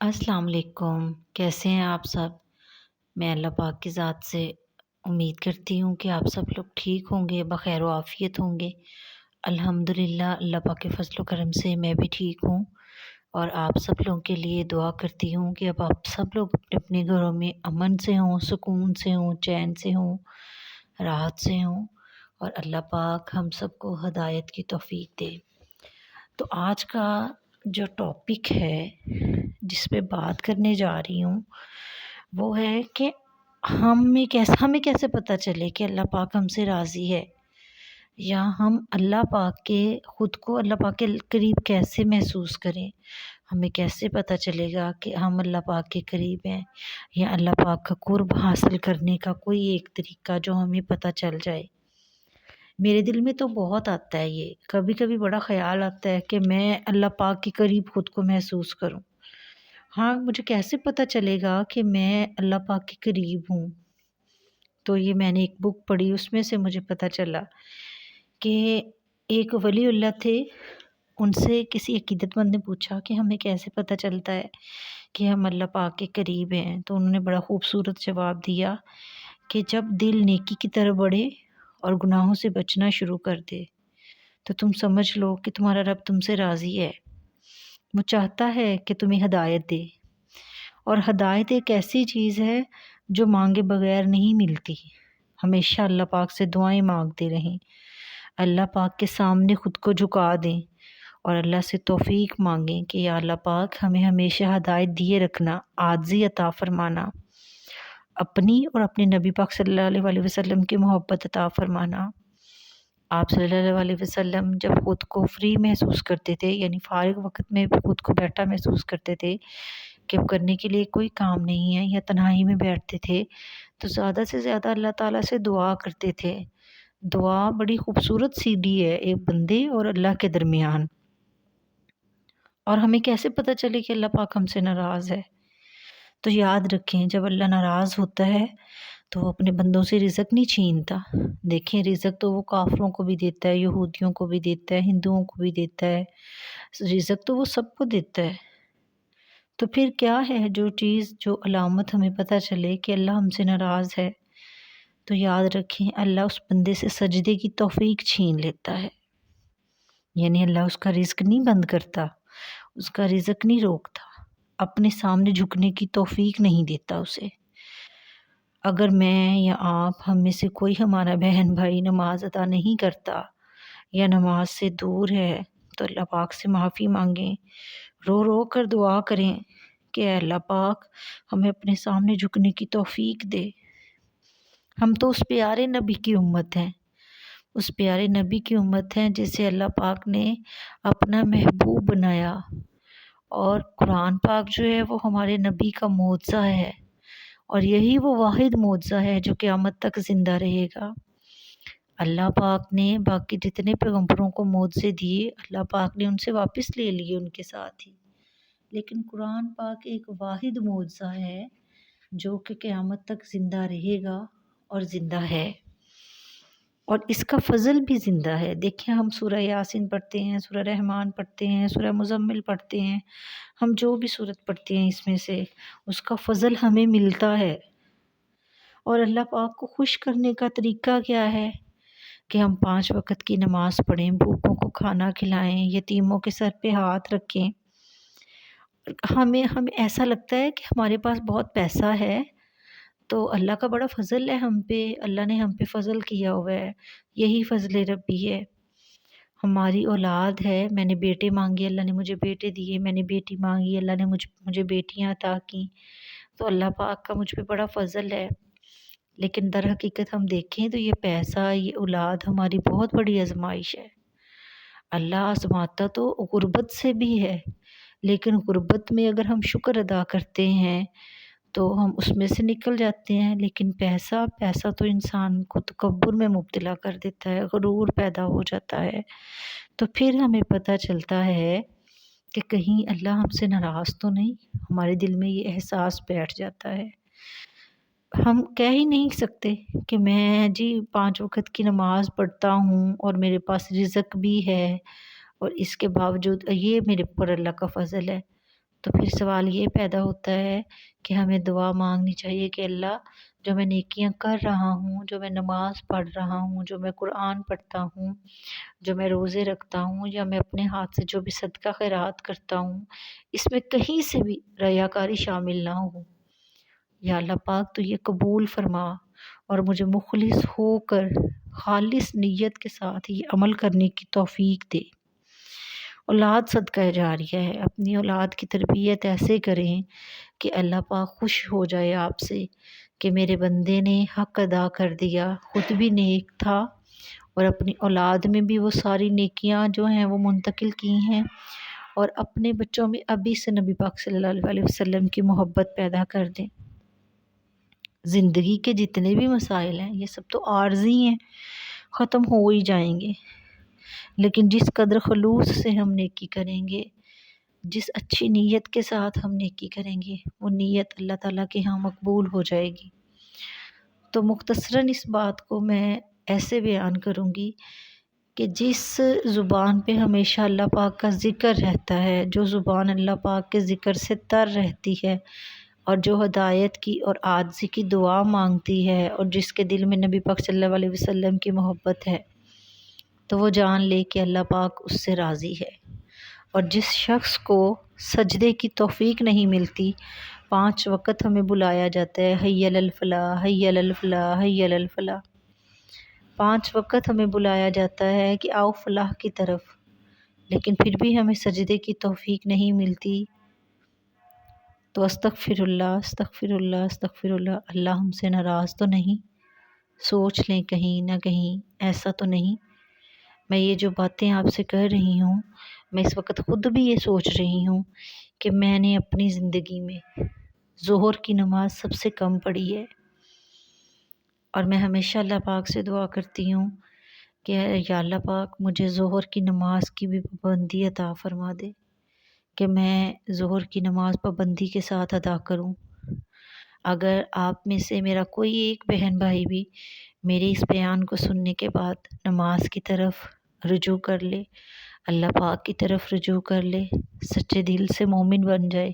अस्सलाम वालेकुम। कैसे हैं आप सब? मैं अल्लाह पाक की ज़ात से उम्मीद करती हूँ कि आप सब लोग ठीक होंगे, बख़ैर व आफ़ियत होंगे। अल्हम्दुलिल्लाह अल्लाह पाक के फ़ज़ल व करम से मैं भी ठीक हूँ और आप सब लोगों के लिए दुआ करती हूँ कि अब आप सब लोग अपने-अपने घरों में अमन से हों, सुकून से हों, चैन से हों, राहत से हों और अल्लाह पाक हम सबको हिदायत की तौफ़ीक दे। तो आज का जो टॉपिक है जिस पे बात करने जा रही हूँ वो है कि हमें कैसे पता चले कि अल्लाह पाक हमसे राज़ी है या हम अल्लाह पाक के ख़ुद को अल्लाह पाक के करीब कैसे महसूस करें। हमें कैसे पता चलेगा कि हम अल्लाह पाक के करीब हैं या अल्लाह पाक का क़ुर्ब हासिल करने का कोई एक तरीका जो हमें पता चल जाए। मेरे दिल में तो बहुत आता है ये, कभी-कभी बड़ा ख़याल आता है कि मैं अल्लाह पाक के करीब ख़ुद को महसूस करूँ। हाँ, मुझे कैसे पता चलेगा कि मैं अल्लाह पाक के करीब हूँ? तो ये मैंने एक बुक पढ़ी उसमें से मुझे पता चला कि एक वलीउल्लाह थे, उनसे किसी अकीदतमंद ने पूछा कि हमें कैसे पता चलता है कि हम अल्लाह पाक के करीब हैं? तो उन्होंने बड़ा ख़ूबसूरत जवाब दिया कि जब दिल नेकी की तरफ बढ़े और गुनाहों से बचना शुरू कर दे, तो तुम समझ लो कि तुम्हारा रब तुमसे राज़ी है। वो चाहता है कि तुम्हें हिदायत दे और हिदायत एक ऐसी चीज़ है जो मांगे बगैर नहीं मिलती। हमेशा अल्लाह पाक से दुआएं मांगते रहें, अल्लाह पाक के सामने ख़ुद को झुका दें और अल्लाह से तौफ़ीक मांगें कि या अल्लाह पाक हमें हमेशा हिदायत दिए रखना, आज़ी अता फ़रमाना, अपनी और अपने नबी पाक सल्लल्लाहु अलैहि वसल्लम की मोहब्बत अता फ़रमाना। आप सल्लल्लाहु अलैहि वसल्लम जब ख़ुद को फ्री महसूस करते थे, यानी फ़ारिग वक़्त में भी ख़ुद को बैठा महसूस करते थे कि अब करने के लिए कोई काम नहीं है या तन्हाई में बैठते थे, तो ज़्यादा से ज़्यादा अल्लाह ताला से दुआ करते थे। दुआ बड़ी ख़ूबसूरत सीढ़ी है एक बंदे और अल्लाह के दरमियान। और हमें कैसे पता चले कि अल्लाह पाक हमसे नाराज़ है? तो याद रखें, जब अल्लाह नाराज़ होता है तो वो अपने बंदों से रिज़्क नहीं छीनता। देखें, रिज़्क तो वो काफ़िरों को भी देता है, यहूदियों को भी देता है, हिंदुओं को भी देता है, रिज़्क तो वो सबको देता है। तो फिर क्या है जो चीज़, जो अलामत हमें पता चले कि अल्लाह हमसे नाराज़ है? तो याद रखें, अल्लाह उस बंदे से सजदे की तौफ़ीक छीन लेता है। यानी अल्लाह उसका रिज़्क नहीं बंद करता, उसका रिज़्क नहीं रोकता, अपने सामने झुकने की तौफ़ीक नहीं देता उसे। अगर मैं या आप, हम में से कोई हमारा बहन भाई नमाज़ अदा नहीं करता या नमाज से दूर है, तो अल्लाह पाक से माफ़ी मांगें, रो रो कर दुआ करें कि अल्लाह पाक हमें अपने सामने झुकने की तौफ़ीक दे। हम तो उस प्यारे नबी की उम्मत हैं, उस प्यारे नबी की उम्मत हैं जिसे अल्लाह पाक ने अपना महबूब बनाया और कुरान पाक जो है वो हमारे नबी का मोअज़्ज़ा है और यही वो वाहिद मोअज़्ज़ा है जो क़यामत तक ज़िंदा रहेगा। अल्लाह पाक ने बाकी जितने पैगम्बरों को मोअज़्ज़े दिए, अल्लाह पाक ने उनसे वापस ले लिए उनके साथ ही, लेकिन कुरान पाक एक वाहिद मोअज़्ज़ा है जो कि क़यामत तक ज़िंदा रहेगा और ज़िंदा है और इसका फ़ज़ल भी ज़िंदा है। देखिए, हम सूरह यासीन पढ़ते हैं, सूरह रहमान पढ़ते हैं, सूरह मुज़म्मिल पढ़ते हैं, हम जो भी सूरत पढ़ते हैं इसमें से उसका फ़ज़ल हमें मिलता है। और अल्लाह पाक को खुश करने का तरीका क्या है कि हम 5 वक़्त की नमाज़ पढ़ें, भूखों को खाना खिलाएँ, यतीमों के सर पे हाथ रखें। हमें ऐसा लगता है कि हमारे पास बहुत पैसा है, तो अल्लाह का बड़ा फ़ज़ल है हम पे, अल्लाह ने हम पे फ़ज़ल किया हुआ है, यही फ़ज़ल रब्बी है। हमारी औलाद है, मैंने बेटे माँगे, अल्लाह ने मुझे बेटे दिए, मैंने बेटी माँगी, अल्लाह ने मुझे बेटियाँ अता की, तो अल्लाह पाक का मुझ पे बड़ा फ़ज़ल है। लेकिन दर हकीकत हम देखें तो ये पैसा, ये औलाद हमारी बहुत बड़ी आज़माइश है। अल्लाह आज़माता तो गुर्बत से भी है, लेकिन गुर्बत में अगर हम शुक्र अदा करते हैं तो हम उसमें से निकल जाते हैं। लेकिन पैसा तो इंसान को तकब्बुर में मुब्तला कर देता है, गुरूर पैदा हो जाता है। तो फिर हमें पता चलता है कि कहीं अल्लाह हमसे नाराज़ तो नहीं, हमारे दिल में ये एहसास बैठ जाता है। हम कह ही नहीं सकते कि मैं जी 5 वक़्त की नमाज़ पढ़ता हूँ और मेरे पास रिज़्क भी है और इसके बावजूद ये मेरे ऊपर अल्लाह का फ़ज़ल है। تو پھر سوال یہ پیدا ہوتا ہے کہ ہمیں دعا مانگنی چاہیے کہ اللہ جو میں نیکیاں کر رہا ہوں، جو میں نماز پڑھ رہا ہوں، جو میں قرآن پڑھتا ہوں، جو میں روزے رکھتا ہوں، یا میں اپنے ہاتھ سے جو بھی صدقہ خیرات کرتا ہوں، اس میں کہیں سے بھی ریاکاری شامل نہ ہو۔ یا اللہ پاک تو یہ قبول فرما اور مجھے مخلص ہو کر خالص نیت کے ساتھ یہ عمل کرنے کی توفیق دے۔ اولاد صدقہ جاریہ ہے، اپنی اولاد کی تربیت ایسے کریں کہ اللہ پاک خوش ہو جائے آپ سے کہ میرے بندے نے حق ادا کر دیا، خود بھی نیک تھا اور اپنی اولاد میں بھی وہ ساری نیکیاں جو ہیں وہ منتقل کی ہیں، اور اپنے بچوں میں ابھی سے نبی پاک صلی اللہ علیہ وسلم کی محبت پیدا کر دیں۔ زندگی کے جتنے بھی مسائل ہیں یہ سب تو عارضی ہیں، ختم ہو ہی جائیں گے، لیکن جس قدر خلوص سے ہم نیکی کریں گے، جس اچھی نیت کے ساتھ ہم نیکی کریں گے، وہ نیت اللہ تعالیٰ کے ہاں مقبول ہو جائے گی۔ تو مختصراً اس بات کو میں ایسے بیان کروں گی کہ جس زبان پہ ہمیشہ اللہ پاک کا ذکر رہتا ہے، جو زبان اللہ پاک کے ذکر سے تر رہتی ہے، اور جو ہدایت کی اور عاجزی کی دعا مانگتی ہے، اور جس کے دل میں نبی پاک صلی اللہ علیہ وسلم کی محبت ہے، تو وہ جان لے کہ اللہ پاک اس سے راضی ہے۔ اور جس شخص کو سجدے کی توفیق نہیں ملتی، 5 وقت ہمیں بلایا جاتا ہے، حی علی الفلاح، حی علی الفلاح، حی علی الفلاح، 5 وقت ہمیں بلایا جاتا ہے کہ آؤ فلاح کی طرف، لیکن پھر بھی ہمیں سجدے کی توفیق نہیں ملتی، تو استغفر اللہ، استغفر اللہ، استغفر اللہ، اللہ ہم سے ناراض تو نہیں؟ سوچ لیں کہیں نہ کہیں ایسا تو نہیں۔ میں یہ جو باتیں آپ سے کر رہی ہوں، میں اس وقت خود بھی یہ سوچ رہی ہوں کہ میں نے اپنی زندگی میں ظہر کی نماز سب سے کم پڑھی ہے، اور میں ہمیشہ اللہ پاک سے دعا کرتی ہوں کہ یا اللہ پاک مجھے ظہر کی نماز کی بھی پابندی عطا فرما دے کہ میں ظہر کی نماز پابندی کے ساتھ ادا کروں۔ اگر آپ میں سے میرا کوئی ایک بہن بھائی بھی میرے اس بیان کو سننے کے بعد نماز کی طرف رجوع کر لے، اللہ پاک کی طرف رجوع کر لے، سچے دل سے مومن بن جائے،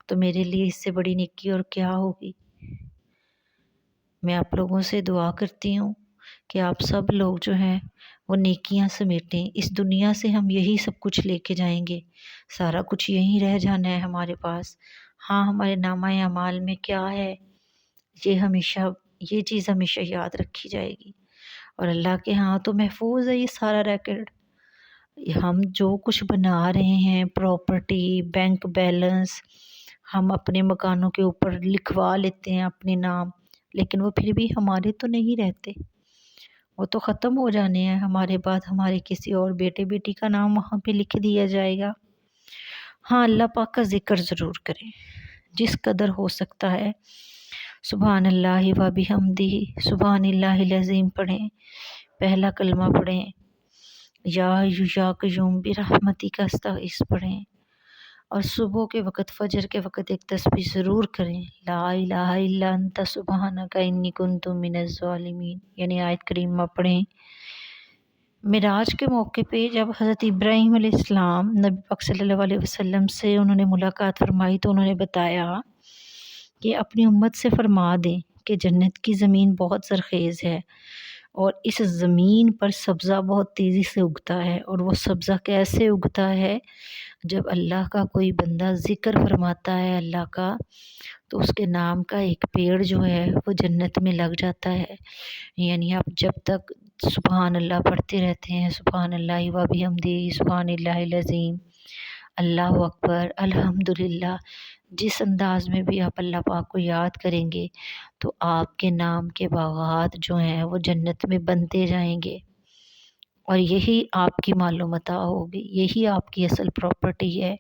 تو میرے لیے اس سے بڑی نیکی اور کیا ہوگی۔ میں آپ لوگوں سے دعا کرتی ہوں کہ آپ سب لوگ جو ہیں وہ نیکیاں سمیٹیں، اس دنیا سے ہم یہی سب کچھ لے کے جائیں گے، سارا کچھ یہیں رہ جانا ہے ہمارے پاس۔ ہاں، ہمارے نامہ اعمال میں کیا ہے یہ چیز ہمیشہ یاد رکھی جائے گی، اور اللہ کے ہاں تو محفوظ ہے یہ سارا ریکارڈ۔ ہم جو کچھ بنا رہے ہیں، پراپرٹی، بینک بیلنس، ہم اپنے مکانوں کے اوپر لکھوا لیتے ہیں اپنے نام، لیکن وہ پھر بھی ہمارے تو نہیں رہتے، وہ تو ختم ہو جانے ہیں، ہمارے بعد ہمارے کسی اور بیٹے بیٹی کا نام وہاں پہ لکھ دیا جائے گا۔ ہاں، اللہ پاک کا ذکر ضرور کریں، جس قدر ہو سکتا ہے۔ سبحان اللہ و بحمدہ، سبحان اللہ العظیم پڑھیں، پہلا کلمہ پڑھیں، یا حی یا قیوم برحمتک استغیث پڑھیں، اور صبح کے وقت، فجر کے وقت ایک تسبیح ضرور کریں، لا الہ الا انت سبحانک انی کنت من الظالمین، یعنی آیت کریمہ پڑھیں۔ معراج کے موقع پہ جب حضرت ابراہیم علیہ السلام نبی پاک صلی اللہ علیہ وسلم سے انہوں نے ملاقات فرمائی، تو انہوں نے بتایا کہ اپنی امت سے فرما دیں کہ جنت کی زمین بہت زرخیز ہے، اور اس زمین پر سبزہ بہت تیزی سے اگتا ہے، اور وہ سبزہ کیسے اگتا ہے؟ جب اللہ کا کوئی بندہ ذکر فرماتا ہے اللہ کا، تو اس کے نام کا ایک پیڑ جو ہے وہ جنت میں لگ جاتا ہے۔ یعنی آپ جب تک سبحان اللہ پڑھتے رہتے ہیں، سبحان اللہ و بحمدہ، سبحان اللہ العظیم، اللہ اکبر، الحمدللہ، جس انداز میں بھی آپ اللہ پاک کو یاد کریں گے، تو آپ کے نام کے باغات جو ہیں وہ جنت میں بنتے جائیں گے، اور یہی آپ کی مال و متاع ہوگی، یہی آپ کی اصل پراپرٹی ہے۔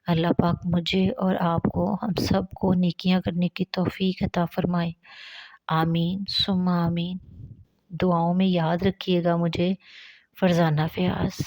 اللہ پاک مجھے اور آپ کو، ہم سب کو نیکیاں کرنے کی توفیق عطا فرمائے، آمین ثم آمین۔ دعاؤں میں یاد رکھیے گا مجھے، فرزانہ فیاض۔